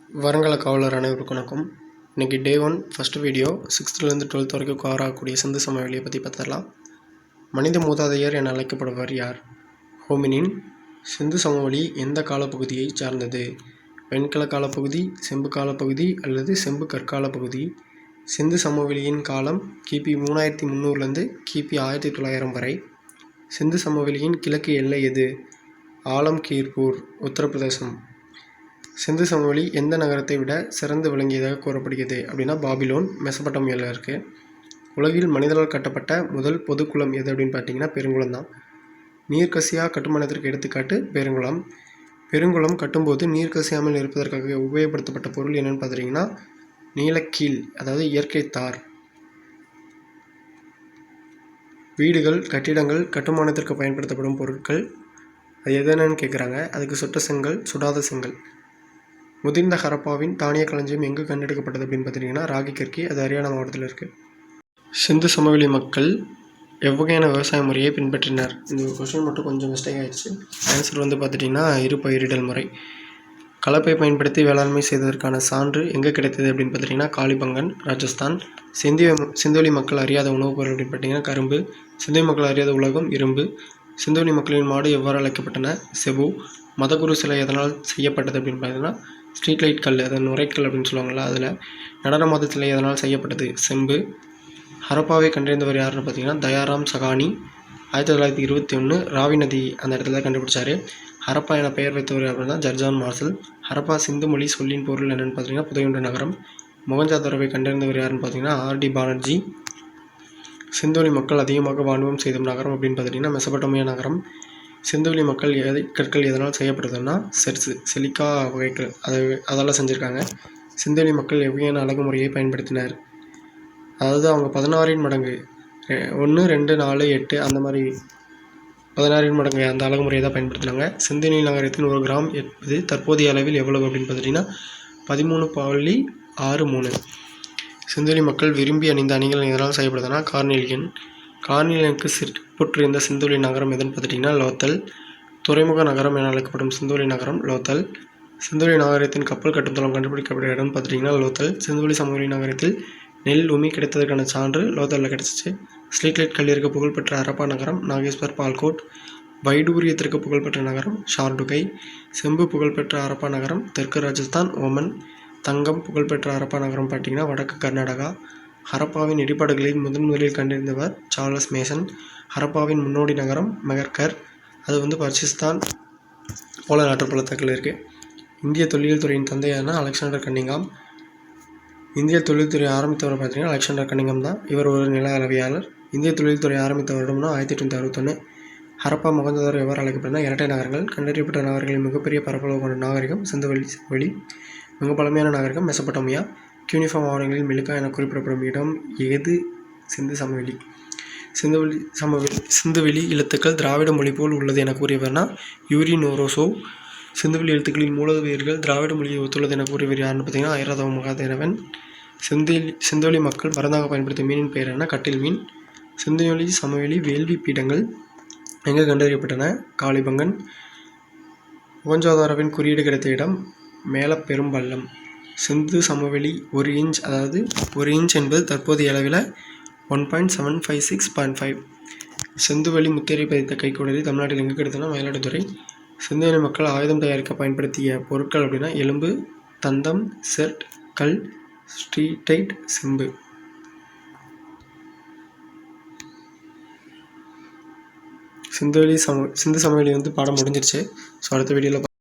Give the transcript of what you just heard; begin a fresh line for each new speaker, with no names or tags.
வருங்கால காவலர் அனைவருக்கும் வணக்கம். இன்றைக்கி டே 1 first video 6th to 12th வரைக்கும் கவர் ஆகக்கூடிய சிந்து சமவெளியை பற்றி பார்த்துடலாம். மனித மூதாதையர் என அழைக்கப்படுவர் யார்? ஹோமினின். சிந்து சமவெளி எந்த காலப்பகுதியை சார்ந்தது? வெண்கல காலப்பகுதி, செம்பு காலப்பகுதி அல்லது செம்பு கற்கால பகுதி? சிந்து சமவெளியின் காலம் கிபி 3300 கிபி 1900 வரை. சிந்து சமவெளியின் கிழக்கு எல்லை எது? ஆலம்கீர்பூர், உத்தரப்பிரதேசம். சிந்து சமவெளி எந்த நகரத்தை விட சிறந்து விளங்கியதாக கூறப்படுகிறது அப்படின்னா பாபிலோன், மெசபடோமியாவில் இருக்குது. உலகில் மனிதனால் கட்டப்பட்ட முதல் பொதுக்குளம் எது அப்படின்னு பார்த்தீங்கன்னா பெருங்குளம் தான். நீர்க்கசியா கட்டுமானத்திற்கு எடுத்துக்காட்டு பெருங்குளம். பெருங்குளம் கட்டும்போது நீர் கசியாமல் இருப்பதற்காக உபயோகப்படுத்தப்பட்ட பொருள் என்னென்னு பார்த்துட்டிங்கன்னா நீலக்கீல், அதாவது இயற்கை தார். வீடுகள், கட்டிடங்கள் கட்டுமானத்திற்கு பயன்படுத்தப்படும் பொருட்கள் அது எதுன்னு கேட்குறாங்க. அதுக்கு சுட்ட செங்கல், சுடாத செங்கல். முதிர்ந்த ஹரப்பாவின் தானிய களஞ்சியம் எங்கு கண்டெடுக்கப்பட்டது அப்படின்னு பார்த்தீங்கன்னா ராகிகர்கி, அது ஹரியானா மாவட்டத்தில் இருக்குது. சிந்து சமவெளி மக்கள் எவ்வகையான விவசாய முறையை பின்பற்றினர்? இந்த கொஸ்டின் மட்டும் கொஞ்சம் மிஸ்டேக் ஆகிடுச்சு. ஆன்சர் பார்த்துட்டிங்கன்னா இருபயிரிடல் முறை. கலப்பை பயன்படுத்தி வேளாண்மை செய்ததற்கான சான்று எங்கே கிடைத்தது அப்படின்னு பார்த்துட்டிங்கன்னா காளிபங்கன், ராஜஸ்தான். சிந்துவெளி மக்கள் அறியாத உணவுப் பொருள் அப்படின்னு பார்த்தீங்கன்னா கரும்பு. சிந்துவெளி மக்கள் அறியாத உலகம் இரும்பு. சிந்துவெளி மக்களின் மாடு எவ்வாறு அழைக்கப்பட்டன? செபு. மதகுரு சிலை எதனால் செய்யப்பட்டது அப்படின்னு பார்த்தீங்கன்னா ஸ்ட்ரீட் லைட் கல், அதை நுரைக்கல் அப்படின்னு சொல்லுவாங்கள்ல, அதில். நடன மாத சிலை எதனால் செய்யப்பட்டது? செம்பு. ஹரப்பாவை கண்டறிந்தவர் யாருன்னு பார்த்தீங்கன்னா தயாராம் சகானி, 1921 ராவி நதி அந்த இடத்துல கண்டுபிடிச்சாரு. ஹரப்பா என பெயர் வைத்தவர் அப்படின்னா ஜர்ஜான் மார்சல். ஹரப்பா சிந்து மொழி சொல்லின் பொருள் என்னென்னு பார்த்தீங்கன்னா புதையுண்ட நகரம். மொகஞ்சாதாரோவை கண்டறிந்தவர் யாருன்னு பார்த்தீங்கன்னா ஆர்டி பானர்ஜி. சிந்துவெளி மக்கள் அதிகமாக வாணிபம் செய்த நகரம் அப்படின்னு பார்த்தீங்கன்னா மெசபடோமியா நகரம். சிந்துவெளி மக்கள் கற்கள் எதனால் செய்யப்படுதுன்னா செர்ஸு, சிலிக்கா வகைகள் அதெல்லாம் செஞ்சுருக்காங்க. சிந்துவெளி மக்கள் எவ்வகையான அழகுமுறையை பயன்படுத்தினர்? அதாவது அவங்க 16 மடங்கு 1, 2, 4, 8 அந்த மாதிரி 16 மடங்கு அந்த அழகுமுறையை தான் பயன்படுத்தினாங்க. சிந்துவெளி நகரத்தின் 1 கிராம் என்பது தற்போதைய அளவில் எவ்வளவு அப்படின்னு பார்த்துட்டிங்கன்னா 13.63. சிந்துவெளி மக்கள் விரும்பி அணிந்த அணிகள் எதனால் செய்யப்படுதுன்னா கார்னிலியன். கார்னிலியனுக்கு சிற்புற்றிருந்த சிந்துவெளி நகரம் எதுன்னு பார்த்துட்டிங்கன்னா லோத்தல். துறைமுக நகரம் என அழைக்கப்படும் சிந்துவெளி நகரம் லோத்தல். சிந்துவெளி நகரத்தின் கப்பல் கட்டுத்தளம் கண்டுபிடிக்கப்பட்ட இடம்னு பார்த்துட்டிங்கன்னா லோத்தல். சிந்துவெளி சமவெளி நகரத்தில் நெல் உமி கிடைத்ததற்கான சான்று லோத்தலில் கிடச்சிச்சு. ஸ்ட்ரீட் லைட் கல்லிற்கு புகழ்பெற்ற ஹரப்பா நகரம் நாகேஸ்வர், பால்கோட். வைடூரியத்திற்கு புகழ்பெற்ற நகரம் ஷார்டுகை. செம்பு புகழ்பெற்ற ஹரப்பா நகரம் தெற்கு ராஜஸ்தான், ஓமன். தங்கம் புகழ்பெற்ற ஹரப்பா நகரம் பார்த்திங்கன்னா வடக்கு கர்நாடகா. ஹரப்பாவின் இடிபாடுகளை முதலில் கண்டறிந்தவர் சார்லஸ் மேசன். ஹரப்பாவின் முன்னோடி நகரம் மெகர்கர், அது பர்சிஸ்தான் போலர் ஆற்றுப்பள்ளத்தாக்கில் இருக்குது. இந்திய தொல்லியல் துறையின் தந்தையான அலெக்சாண்டர் கன்னிங்காம். இந்திய தொழில் துறை ஆரம்பித்தவர் பார்த்தீங்கன்னா அலெக்சாண்டர் கன்னிங்காம் தான். இவர் ஒரு நில அளவியாளர். இந்திய தொழில் துறை ஆரம்பித்த வருடம்னா 1861. ஹரப்பா, மொகஞ்சதாரோ எவ்வாறு அழைக்கப்படுதுன்னா இரட்டை நகரங்கள். கண்டறியப்பட்ட நகரங்களின் மிகப்பெரிய பரப்பளவு கொண்ட நாகரிகம் சிந்துவெளி. மிக பழமையான நாகரிகம் மெசபடோமியா. கியூனிஃபார்ம் ஆவணங்களில் மெலுக்கா என குறிப்பிடப்படும் இடம் ஏது? சிந்து சமவெளி. சிந்துவெளி எழுத்துக்கள் திராவிட மொழி போல் உள்ளது என கூறியவர்னா யூரி நோரோசோவ். சிந்துவெளி எழுத்துக்களின் மூலவியர்கள் திராவிட மொழியை ஒத்துள்ளது என கூறியவர் யாருன்னு பார்த்தீங்கன்னா ஐராதவ மகாதேவன். சிந்துவெளி மக்கள் மருந்தாக பயன்படுத்திய மீனின் பெயர் என்ன? கட்டில் மீன். சிந்துவெளி சமவெளி வேள்வி பீடங்கள் எங்கே கண்டறியப்பட்டன? காளிபங்கன். மொகஞ்சதாரோவின் குறியீடு கிடைத்த இடம் மேலப்பெரும்பள்ளம். சிந்து சமவெளி 1 இன்ச், அதாவது 1 இன்ச் என்பது தற்போதைய அளவில் 1.756.5. சிந்துவெளி முத்திரை பதித்த கைக்கோடரி தமிழ்நாட்டில் எங்கே கிடைத்தனா மயிலாடுதுறை. சிந்துவெளி மக்கள் ஆயுதம் தயாரிக்க பயன்படுத்திய பொருட்கள் அப்படின்னா எலும்பு, தந்தம், செர்ட், கல், ஸ்ட்ரீட்டைட், செம்பு. சிந்து சமவெளி பாடம் முடிஞ்சிருச்சு. ஸோ அடுத்த வீடியோவில்